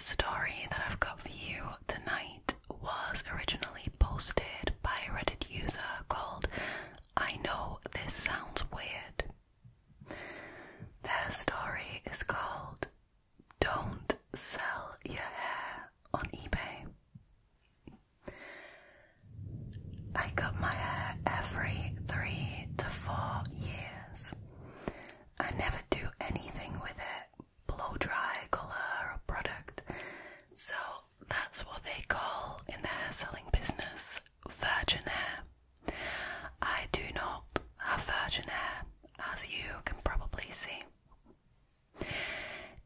story that I've got for you tonight was originally posted by a Reddit user called I Know This Sounds Weird. Their story is called Don't Sell Your Hair on eBay. I cut my hair every 3 to 4 years. I never do anything with it, blow dry, colour or product. So that's what they call in the hair selling business virgin hair. I do not have virgin hair, as you can probably see.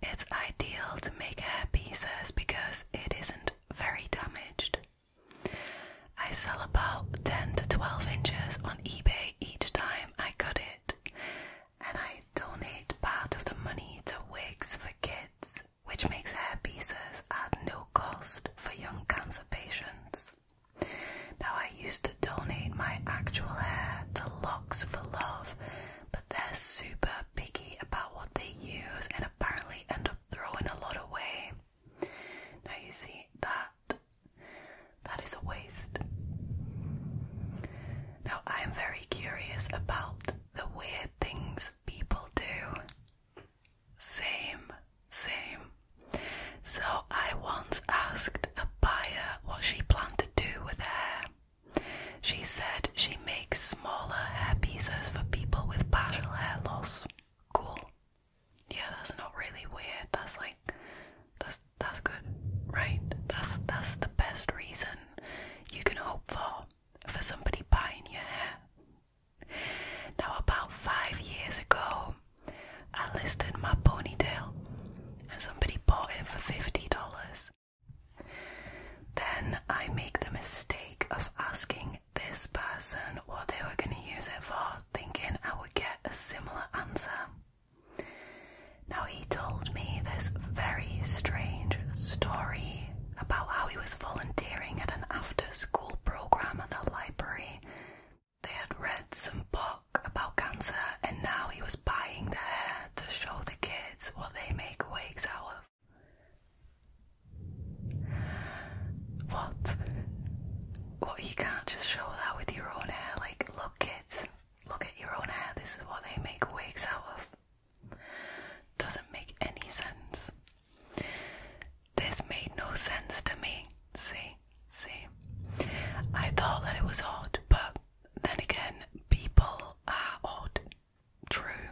It's ideal to make hair pieces because it isn't very damaged. I sell about 10 to 12 inches on eBay each time I cut it, and I donate part of the money to wigs for kids, which makes hair pieces at no cost for young cancer patients. Now, I used to donate my actual hair to Locks for Love, but they're super picky about what they use and apparently end up throwing a lot away. Now you see, that is a waste. Now, I am very curious about the weird things people do. Same. So I once asked a buyer what she planned to do with hair. She said she makes smaller hair pieces for people with partial hair loss. Cool. Yeah, that's not really weird. That's good, right? That's the best reason you can hope for somebody buying your hair. Now, about 5 years ago, I listed my ponytail and somebody bought it for $50. Then I make the mistake of asking this person what they were going to use it for, thinking I would get a similar answer. Now, he told me this very strange story about how he was volunteering at an after-school program at the library. They had read some book about cancer, and now he was buying the hair to show the kids what they make wigs out of. What? You can't just show that with your own hair? Like, look kids, look at your own hair, this is what they make wigs out of. Doesn't make any sense. This made no sense to me. See? I thought that it was odd, but then again, people are odd. True.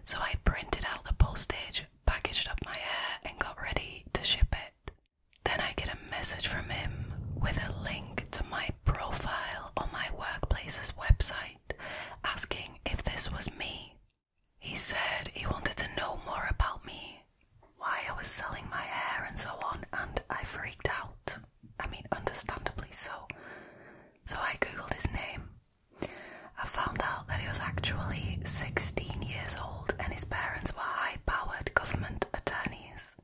So I printed out the postage, packaged up my hair, and got ready to ship it. Then I get a message from him with a link to my profile on my workplace's website, asking if this was me. He said he wanted to know more about me, why I was selling my hair and so on, and I freaked out. I mean, understandably so. So I googled his name. I found out that he was actually 16 years old and his parents were high-powered government attorneys.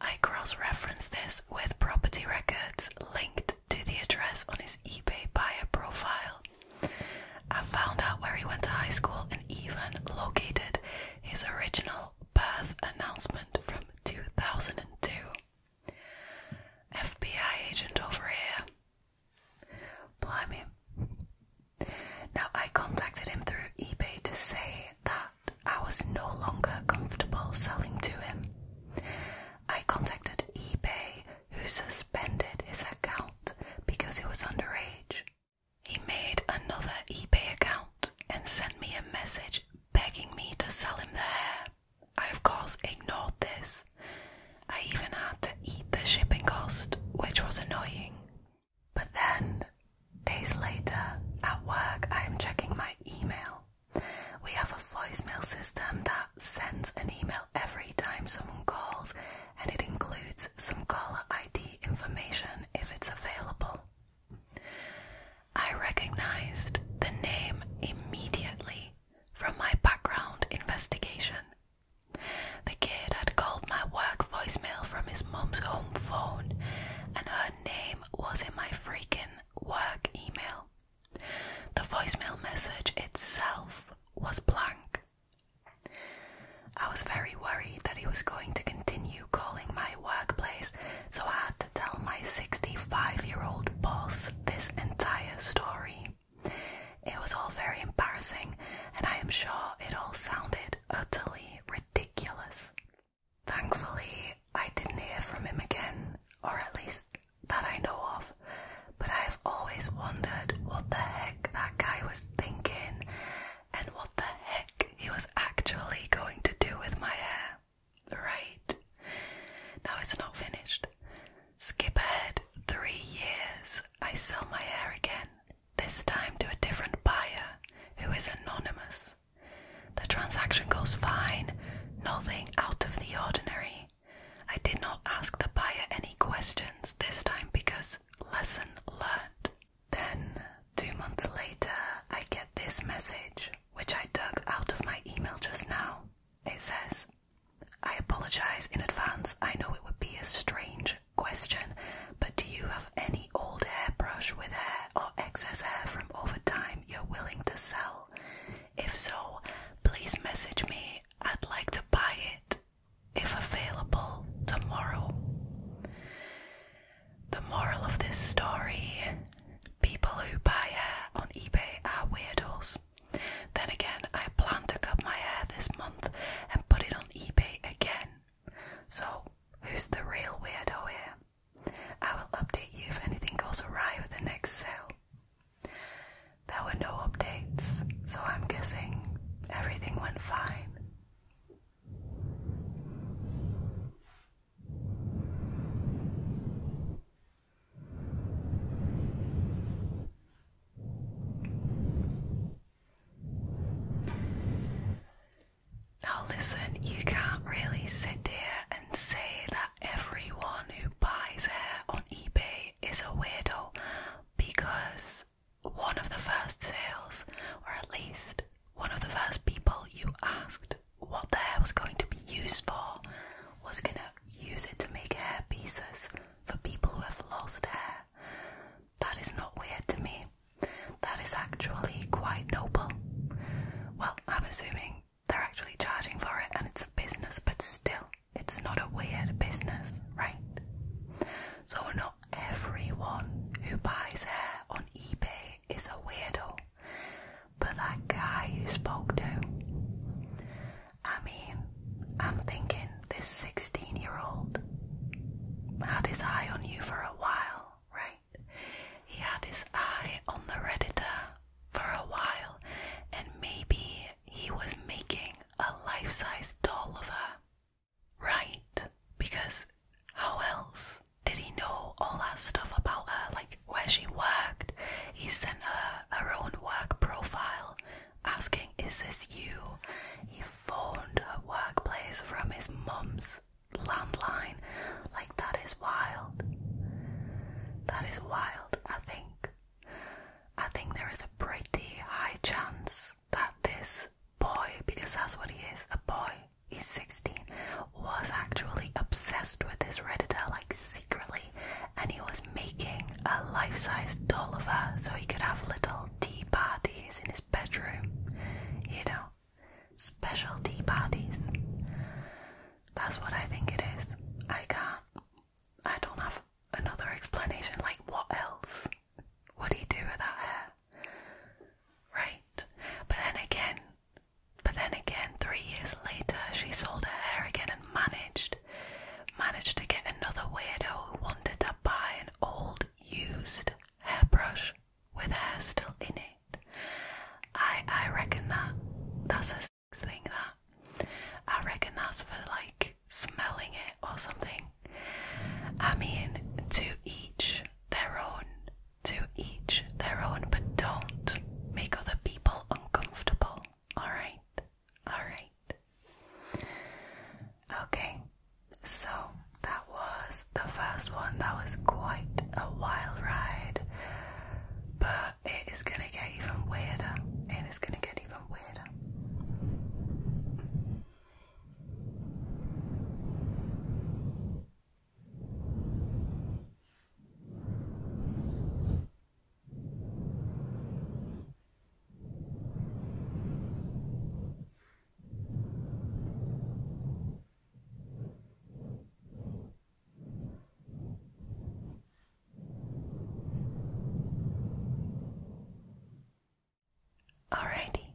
I cross-referenced this with property records linked to the address on his eBay buyer profile. I found out where he went to high school and even located his original birth announcement from 2002. FBI agent over here. Blimey. Now, I contacted him through eBay to say that I was no longer comfortable selling to him. I contacted eBay, who suspended his account because he was underage. He made another eBay account and sent me a message begging me to sell him the hair. I, of course, ignored this. I even had to eat the shipping cost, which was annoying. But then, days later, at work, I am checking my email. We have a voicemail system that sends an email every time questions this time because lesson learned. Then 2 months later, I get this message, which I dug out of my email just now. It says, "I apologize in advance. I know it would be a strange question, but do you have any old hairbrush with hair or excess hair from over time you're willing to sell? If so, please message me. I'd like to buy it, if available, tomorrow." The moral of this story: people who buy hair on eBay are weirdos. Then again, I plan to cut my hair this month and put it on eBay again. So, who's the real weirdo here? I will update you if anything goes awry with the next sale. There were no updates, so I'm guessing everything went fine. Now listen, you can't really sit here and say that everyone who buys hair on eBay is a weirdo, because one of the first sales, or at least one of the first people you asked what the hair was going to be used for, was going to use it to make hair pieces for people who have lost hair. That is not weird to me. That is actually quite noble. Well, I'm assuming they're actually charging for it and it's a business, but still, it's not a weird business, right? So not everyone who buys hair on eBay is a weirdo, but that guy you spoke to, I mean, I'm thinking this 16-year-old had his eye on you for a while, right? He had his eye on the Redditor for a while, and maybe he was making a life-size doll of her, right? Because how else did he know all that stuff about her, like where she worked? He sent her own work profile asking, "Is this you?" He phoned her workplace from his mum's landline. Like, that is wild. That is wild. I think there is a pretty high chance that this boy, because that's what he is, a boy, he's 16, was actually obsessed with this Redditor, like secretly, and he was making a life-size doll of her so he could have little tea parties in his bedroom, you know, special tea parties. That's what I think it is. I don't have another explanation. Like, what else would he do with that hair? Right? But then again, 3 years later, she sold her hair again and managed to get another weirdo who wanted to buy an old, used hairbrush with hair still in it. I reckon that's a thing that. I reckon that's for, like, smelling it or something. I mean, to each their own, but don't make other people uncomfortable, alright? Okay, so that was the first one. That was quite a wild ride, but it is gonna get even weirder. Alrighty,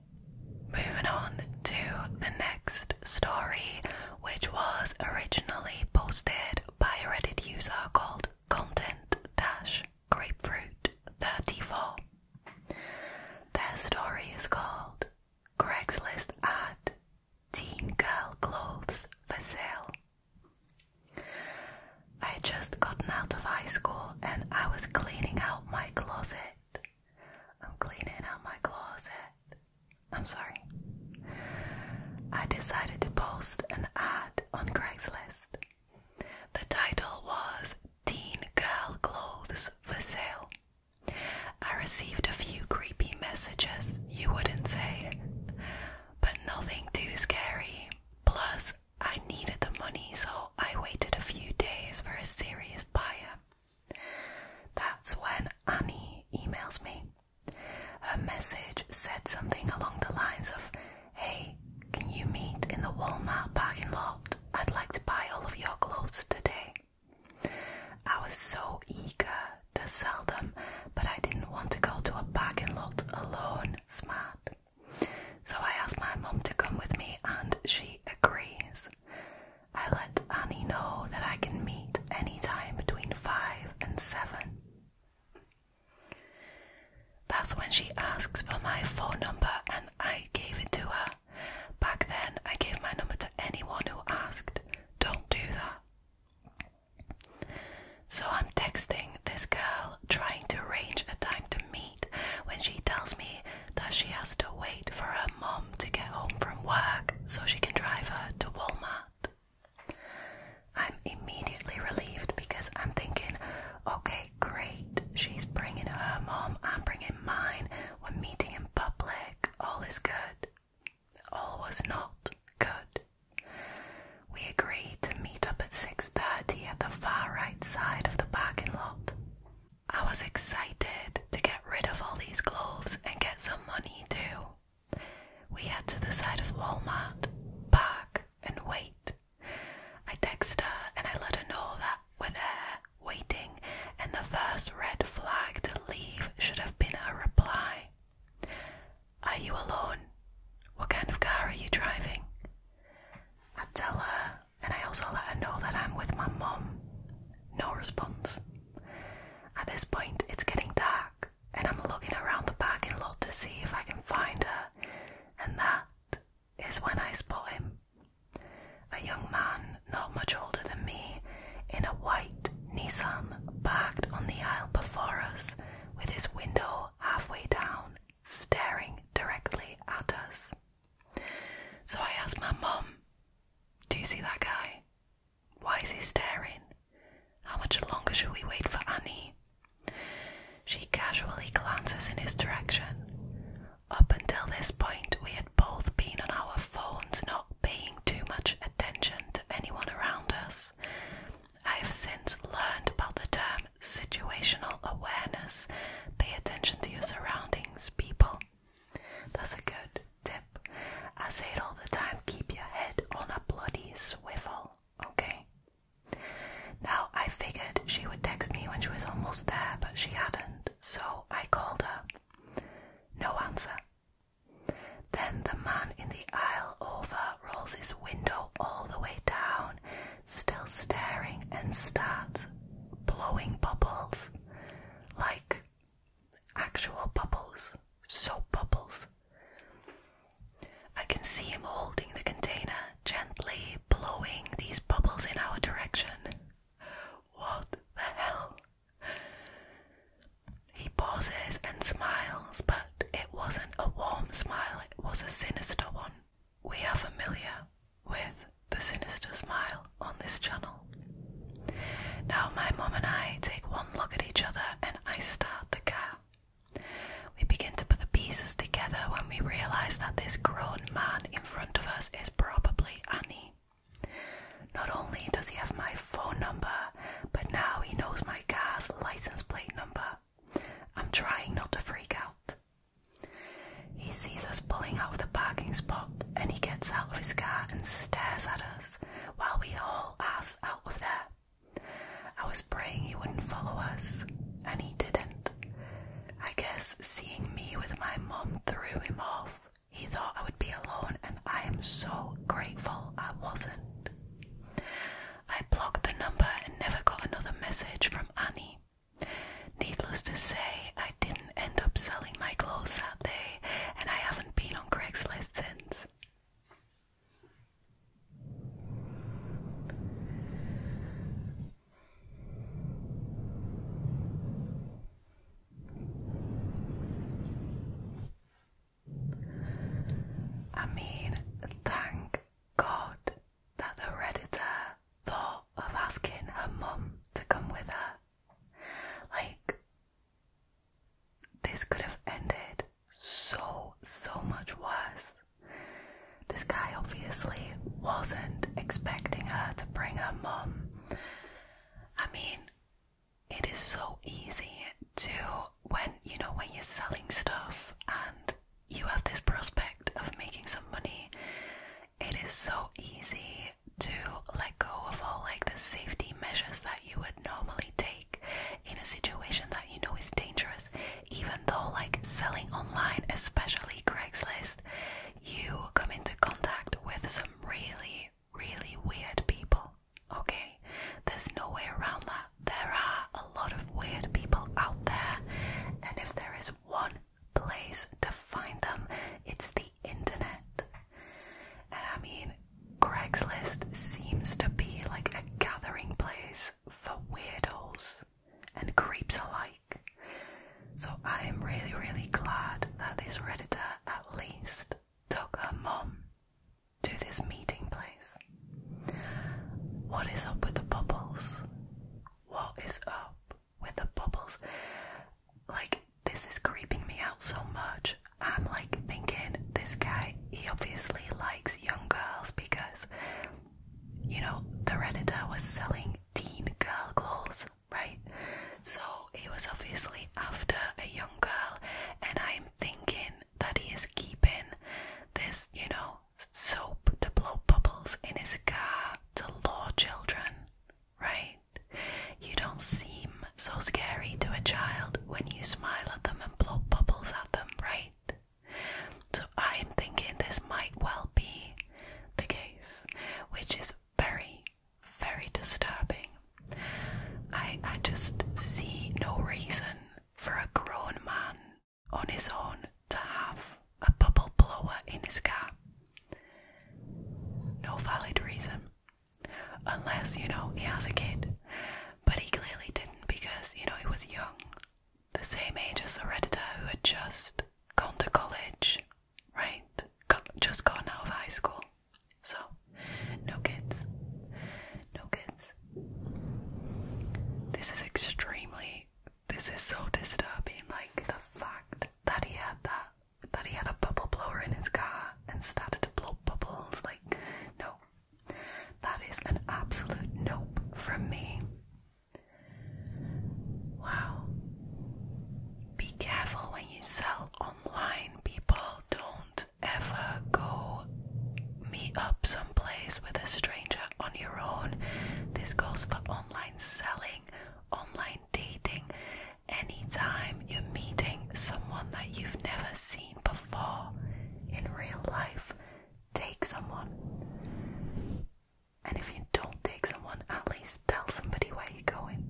moving on to the next story, which was originally posted by a Reddit user called Content-Grapefruit34. Their story is called Craigslist Ad: Teen Girl Clothes for Sale. I had just gotten out of high school and I was cleaning out my closet. I decided to post an ad on Craigslist. The title was Teen so I waited a few days for a serious buyer. That's when Annie emails me. Her message said something along the lines of, "Hey, can you meet in the Walmart parking lot? I'd like to buy all of your clothes today." I was so eager to sell them, but I didn't want to go to a parking lot alone. Smart. So I asked my mum to come with me and she agrees. I let Annie know that I can meet anytime between 5 and 7. That's when she asks for my phone number and I gave it to her. Back then I gave my number to anyone who asked. Don't do that. So I'm texting this girl trying to arrange a time to meet when she tells me that she has to wait for her mum to get home from work so she can drive her to Walmart. I'm immediately relieved because I'm thinking, okay, great, she's bringing her mum, I'm bringing mine, we're meeting in public, all is good. All was not good. We agreed to meet up at 6:30 at the far right side of the parking lot. I was excited to get rid of all these clothes and get some money too. We head to the side of Walmart, park and wait. I text her and I let her know that we're there, waiting, and the first red flag to leave should have been a reply. "Are you alone? What kind of car are you driving?" I tell her, and I also let her know that I'm with my mum. No response. At this point, it's getting dark, and I'm looking around the parking lot to see if I can find her, and that is when I spot him. A young man, not much older than me, in a white Nissan, parked on the aisle before us, with his window halfway down, staring directly at us. So I asked my mum, "Do you see that guy? Why is he staring? How much longer should we wait for Annie?" She casually glances in his direction. Up until this point, we had both been on our phones, not paying too much attention to anyone around us. I have since learned about the term situational awareness. Pay attention to your surroundings, people. That's a good tip. I say it all the time, keep your head on a bloody swivel, okay? Now, I figured she would text me when she was almost there, but she hadn't, so I called her. No answer. Then the man in the aisle over rolls his window all the way down, still staring, and starts blowing bubbles. Like actual bubbles. Soap bubbles. I can see him holding the container, gently blowing these bubbles in our direction. What the hell? He pauses and smiles, but it wasn't a warm smile, it was a sinister one. We are familiar with the sinister smile on this channel. Now my mum and I take one look at each other and I start the car. We begin to put the pieces together when we realise that this grown man in front of us is probably Annie. Not only does he have my phone number, but now he knows my car's license plate number. I'm trying not to freak out. He sees us pulling out of the parking spot and he gets out of his car and stares at us while we haul ass out of there. I was praying he wouldn't follow us, and he didn't. I guess seeing me with my mum threw him off. He thought I would be alone, and I am so grateful I wasn't. I blocked the number and never got another message from Annie. Needless to say, I didn't end up selling my clothes that day, and I haven't been on Craigslist since. I mean, thank God to bring her mum. I mean, it is so easy to, when you're selling stuff and you have this prospect of making some money, it is so easy to let go of all like the safety measures that you would normally take in a situation that you know is dangerous. Even though like selling online, especially Craigslist, you come into contact with some really, really weird people, okay? There's no way around that. There are a lot of weird people out there, and if there is one place to find them, it's the internet. And I mean, Craigslist seems to be like a gathering place for weirdos and creeps alike. So I am really, really glad that this Redditor at least took her mum to this meeting place. What is up with the bubbles? What is up with the bubbles? Like, this is creeping me out so much. I'm like thinking, this guy, he obviously likes young girls because, the Redditor was selling teen girl clothes, right? So he was obviously after a young girl, and I'm thinking that he is keeping this, soap to blow bubbles in his car to lure children, right? You don't seem so scary to a child when you smile at them and blow bubbles at them, right? So I am thinking this might well be the case, which is very, very disturbing. I just see no reason for a grown man on his own to have a bubble blower in his car. No valid reason. Unless, he has a kid. But he clearly didn't because, he was young. The same age as the Redditor who had just gone to college, right? Just gone out of high school. So, no kids. No kids. This is so disturbing, like the fact that he had a bubble blower in his car and started to blow bubbles, like, no. That is an absolute nope from me. Wow. Be careful when you sell online, people. Don't ever go meet up someplace with a stranger on your own. This goes for online selling, online dating. Anytime you're meeting someone that you've never seen before in real life, take someone. And if you don't take someone, at least tell somebody where you're going.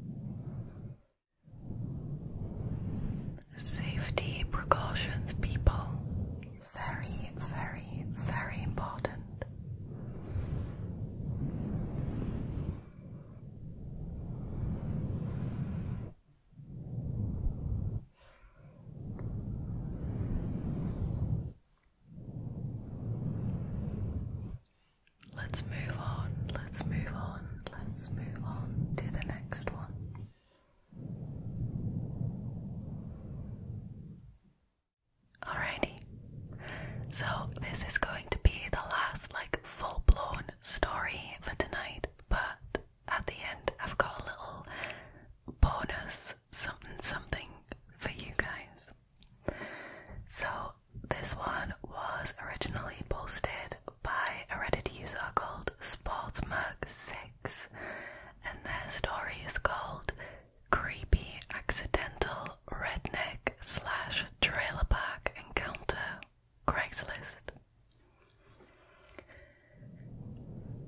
Safety precautions, people. Very, very, very important. Let's move on to the next one. Alrighty, so this is going to be the last full-blown story for tonight, but at the end I've got a little bonus something for you guys. So this one was originally posted by a Reddit user called SportsMerc6, and their story is called Creepy Accidental Redneck / Trailer Park Encounter, Craigslist.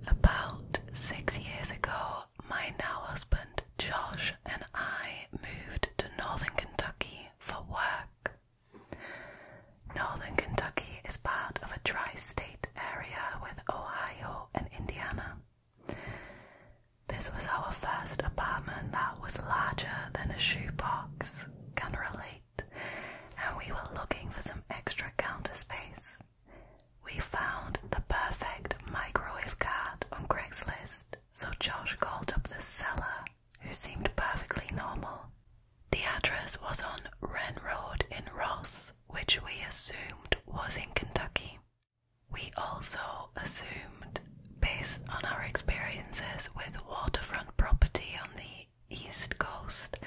About 6 years ago, my now husband Josh and I moved to northern Kentucky for work. Northern Kentucky is part of a tri-state area with Ohio and Indiana. This was our first apartment that was larger than a shoebox, can relate, and we were looking for some extra counter space. We found the perfect microwave cart on Craigslist, so Josh called up the seller, who seemed perfectly normal. The address was on Wren Road in Ross, which we assumed was in Kentucky. We also assumed, based on our experiences with waterfront property on the East Coast,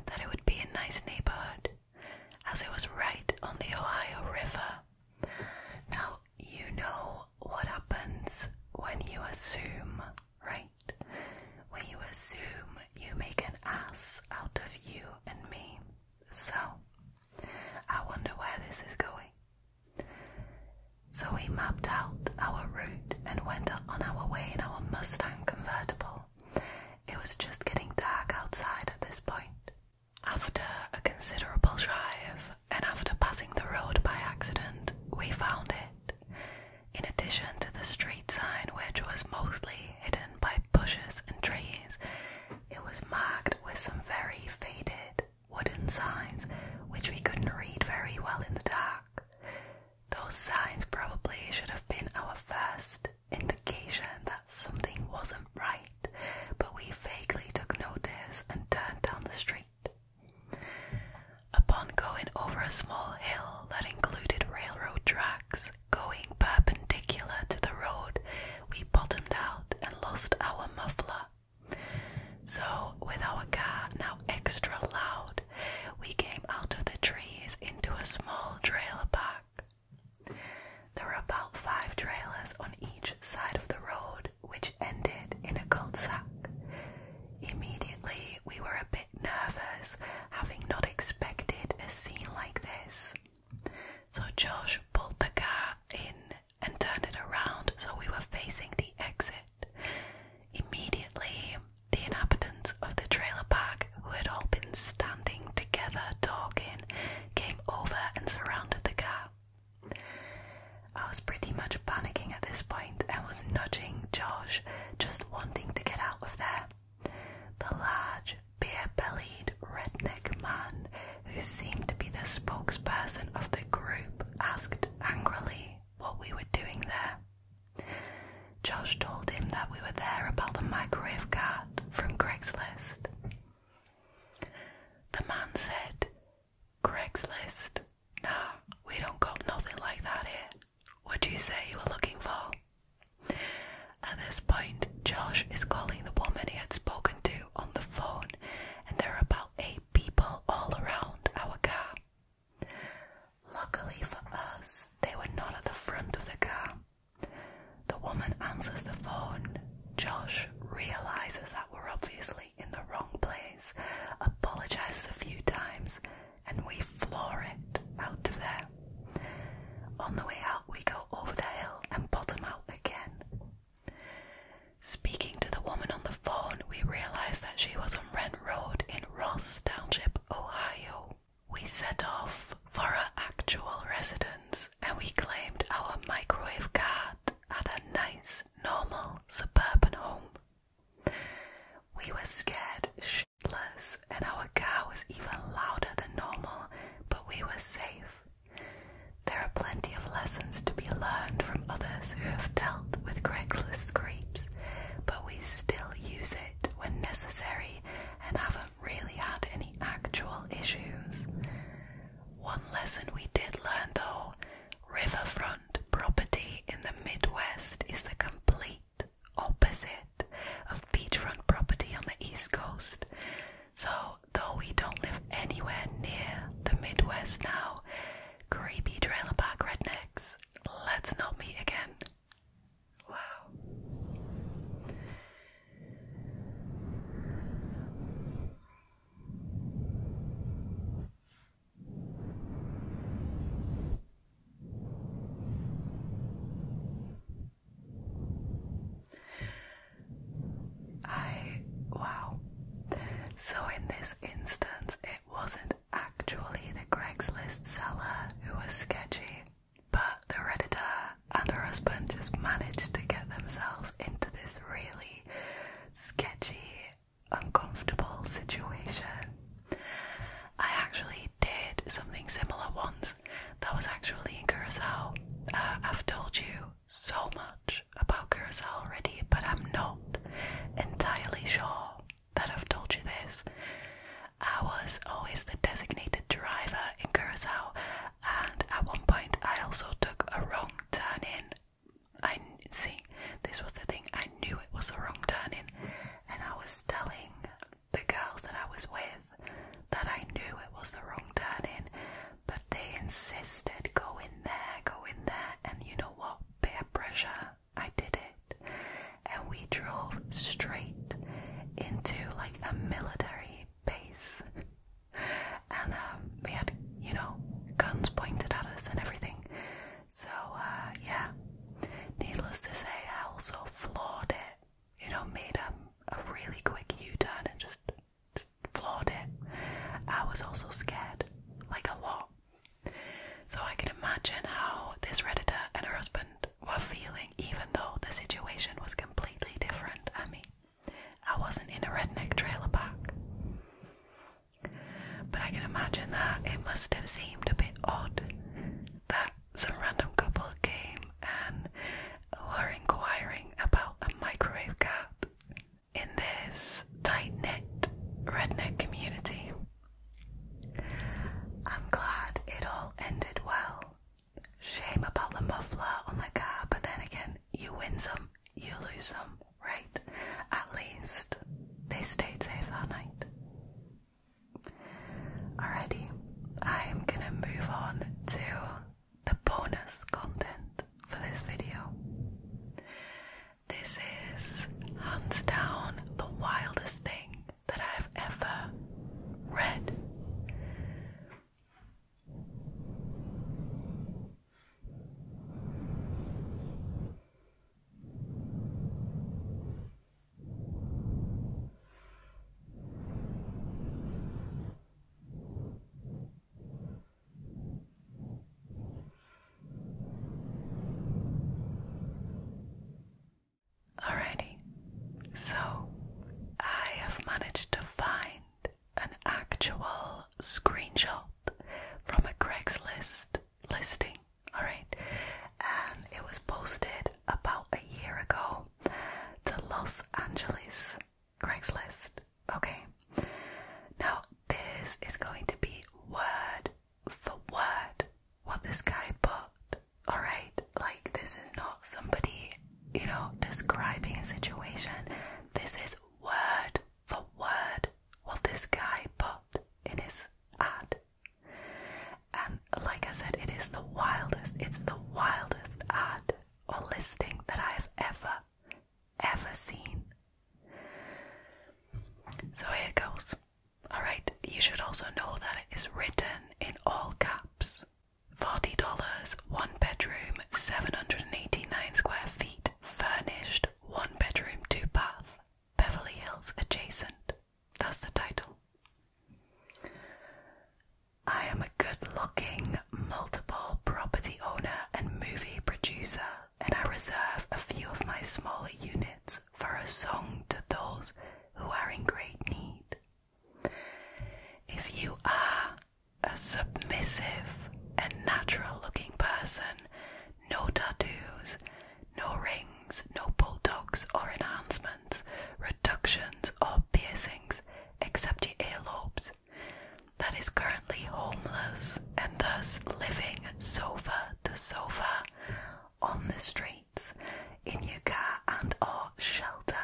that it would be a nice neighbourhood, as it was right on the Ohio River. Now, you know what happens when you assume, right? When you assume, you make an ass out of you and me. So, I wonder where this is going. So we mapped out our route and went on our way in our Mustang convertible. It was just getting dark outside at this point. After a considerable drive, and after passing the road by accident, we found it. In addition to the street sign, which was mostly hidden by bushes and trees, it was marked with some very faded wooden signs, which we couldn't read very well in the dark. Those signs probably should have been our first indication that something wasn't right, but we vaguely took notice and turned down the street. Upon going over a small hill that included railroad tracks going perpendicular to the road, we bottomed out and lost our muffler. So, with our car now extra loud, we came out of the trees into a small trailer park. There were about 5 trailers on each side of the road, which ended in a cul-de-sac. Immediately, we were a bit nervous, having not expected a scene like this. So Josh pulled the car in and turned it around so we were facing the exit. Immediately, the inhabitants of the trailer park, who had all been standing together talking, came over and surrounded the car. I was pretty much panicking at this point and was nudging Josh, just wanting to get out of there. The large, beer-bellied redneck man, who seemed to be the spokesperson of the group, asked angrily what we were doing there. Josh told him that we were there about the microwave cart from Craigslist. The man said, "Craigslist? Nah, we don't got nothing like that here. What do you say you were looking for?" At this point, Josh is calling the woman he had spoken to on the phone, and there are about 8 people all around our car. Luckily for us, they were not at the front of the car. The woman answers the phone. Josh realizes that we're obviously in the wrong place, apologizes a few times, and we floor it out of there. On the way out, we go over the hill and bottom out again. Speaking to the woman on the phone, we realized that she was on Wren Road in Ross Township, Ohio. We set off for her actual residence, and we claimed our microwave cart at a nice, normal suburban home. We were scared shitless, and our car was even louder than normal, but we were safe. There are plenty of lessons to be learned from others who have dealt with Craigslist creeps, but we still use it when necessary and haven't really had any actual issues. One lesson we did learn though, riverfront property in the Midwest is the complete opposite of beachfront property on the East Coast. So, though we don't live anywhere near the Midwest now, creepy trailer park rednecks, let's not meet again. Wow. Wow. So in this instance, it wasn't actually the Craigslist seller who was sketchy, but the Redditor and her husband just managed to get themselves into this really sketchy, uncomfortable situation. I actually did something similar once. That was actually in Curacao. I've told you so much about Curacao already, but I'm not entirely sure that I've told you this. I was always the designated driver in Curacao, and at one point I also took a wrong turn in. This was the thing, insisted, go in there, and you know what, peer pressure, I did it, and we drove straight into like a military base, and we had, you know, guns pointed at us and everything. So yeah, needless to say, I also floored it, you know, made a really quick U-turn and just floored it. I was also scared, like a lot. So I can imagine how this Redditor and her husband were feeling, even though the situation was completely different. I mean, I wasn't in a redneck trailer park. But I can imagine that it must have seemed a bit odd that some random couple came and were inquiring about a microwave cat in this tight-knit redneck community. I'm glad it all ended well. Shame about the muffler on the car, but then again, you win some, you lose some, right? At least they stayed safe that night. Alrighty, I'm gonna move on to the bonus content for this video. This is hands down the wildest thing that I've ever read. Alrighty, so I have managed to find an actual screenshot from a Craigslist listing, alright, and it was posted about a year ago to Los Angeles Craigslist, okay. Now this is going to be word for word what this guy put, alright, like this is not somebody, you know, describing a situation. This is word for word what this guy put in his ad. And like I said, it is the wildest, it's the wildest ad or listing that I have ever seen. So here it goes. Alright, you should also know that it is written in all caps. $40, 1 bedroom, 789 square feet, furnished, 1 bedroom, 2 bath, Beverly Hills adjacent. That's the title. I am a good-looking, multiple property owner and movie producer, and I reserve a few of my smaller units for a song to those who are in great need. If you are a submissive and natural-looking person, no tattoos, no rings, no botox or enhancements, reductions or piercings except your earlobes, that is currently homeless and thus living sofa to sofa on the streets, in your car and or shelter,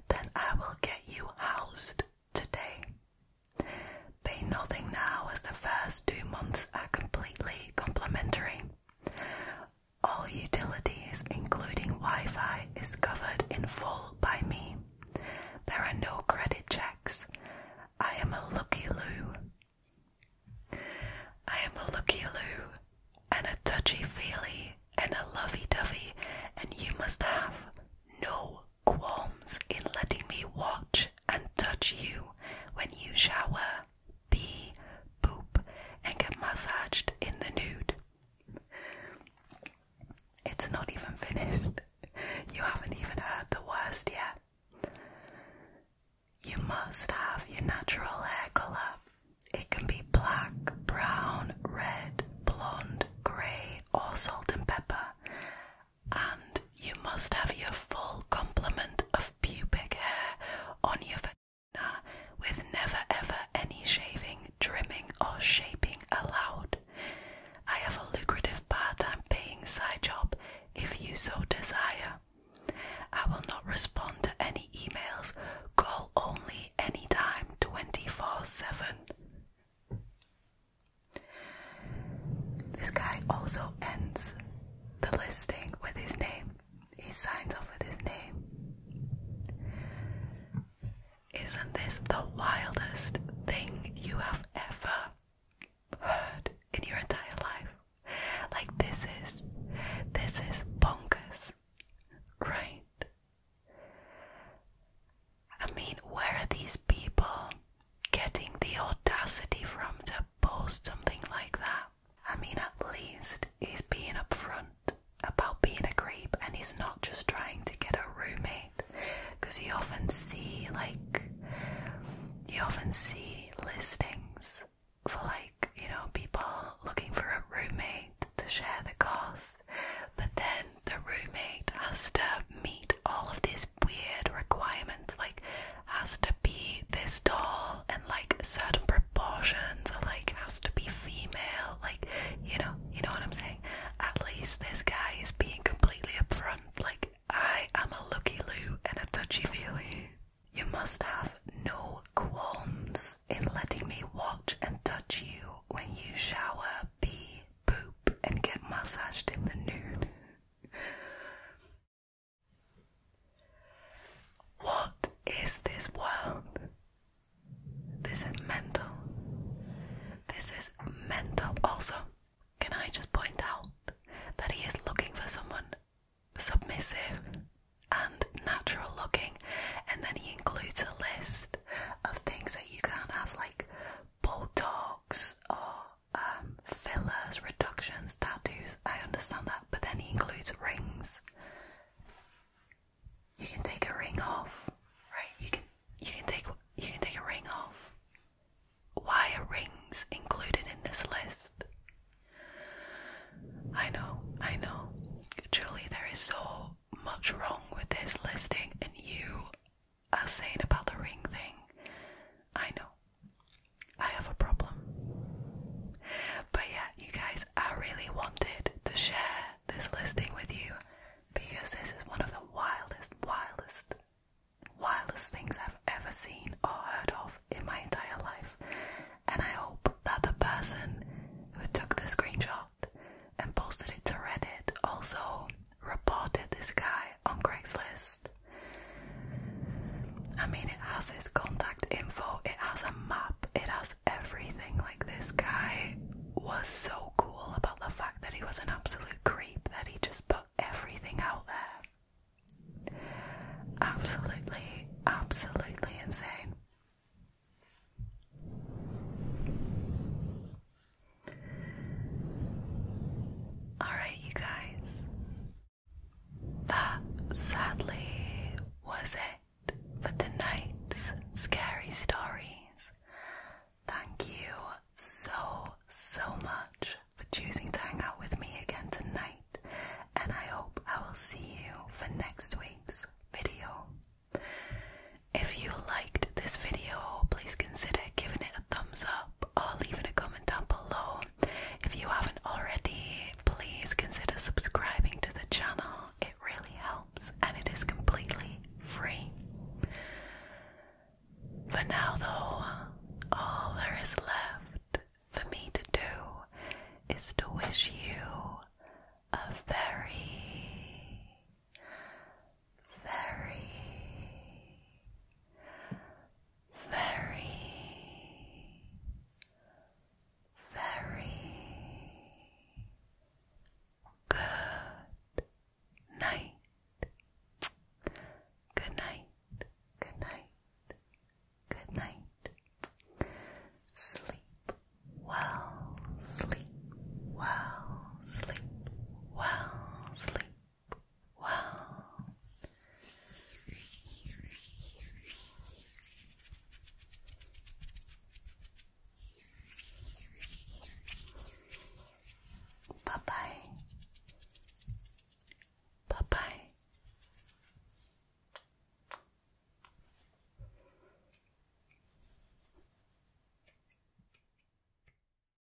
then I will get you housed today. Pay nothing now as the first 2 months are completely complimentary. All utilities, including Wi-Fi, is covered in full by me. There are no credit checks. I am a looky loo. I am a looky-loo, and a touchy-feely, and a lovey-dovey, and you must have no qualms in letting me watch and touch you when you shower, pee, poop, and get massaged in the nude. It's not even finished. You haven't even heard the worst yet. You must have your natural hair colour. It can be black, brown, red, blonde, grey, or salt and pepper. And you must have your full complement of pubic hair on your vagina with never ever any shaving, trimming, or shaping allowed. I have a lucrative part-time paying side job if you so desire. I will not respond to any emails. Call only anytime 24/7. Isn't this the wildest thing you have ever heard in your entire life? Like, this is bonkers, right? I mean, where are these people getting the audacity from to post something like that? I mean, at least he's being upfront about being a creep, and he's not just trying to get a roommate, because you often see listings for, like, you know, people looking for a roommate to share the cost, but then the roommate has to meet all of these weird requirements, like has to be this tall and like certain proportions, or like has to be female, like, you know what I'm saying? At least this guy is being completely upfront, like, I am a looky-loo and a touchy-feely. You must have no qualms in letting me watch and touch you when you shower, pee, poop, and get massaged in the nude. What is this world? This is mental. This is mental. Also, can I just point out that he is looking for someone submissive and natural looking, and then he includes a list of things that you can't have, like Botox or fillers, reductions, tattoos. I understand that, but then he includes rings. You can take a ring off, right? You can take a ring off. Why are rings included in this list? I know. Truly, there is so much wrong with this listing, and you are saying about the ring thing. I know. I have a problem. But yeah, you guys, I really wanted to share this listing with you because this is one of the wildest things I've ever seen or heard of in my entire life. And I hope that the person who took the screenshot and posted it to Reddit also reported this guy on Craigslist. I mean, it has his contact info, it has a map, it has everything. Like, this guy was so cool about the fact that he was an absolute creep that he just put everything out there. Absolutely insane. Alright, you guys. That sadly was it for tonight's scary stories. Thank you so much for choosing to hang out with me again tonight, and I hope I will see you for next week's video. If you liked this video, please consider giving it a thumbs up or leaving a comment down below. If you haven't already, please consider subscribing to the channel. It really helps, and it is completely free. For now though, all there is left for me to do is to wish you a very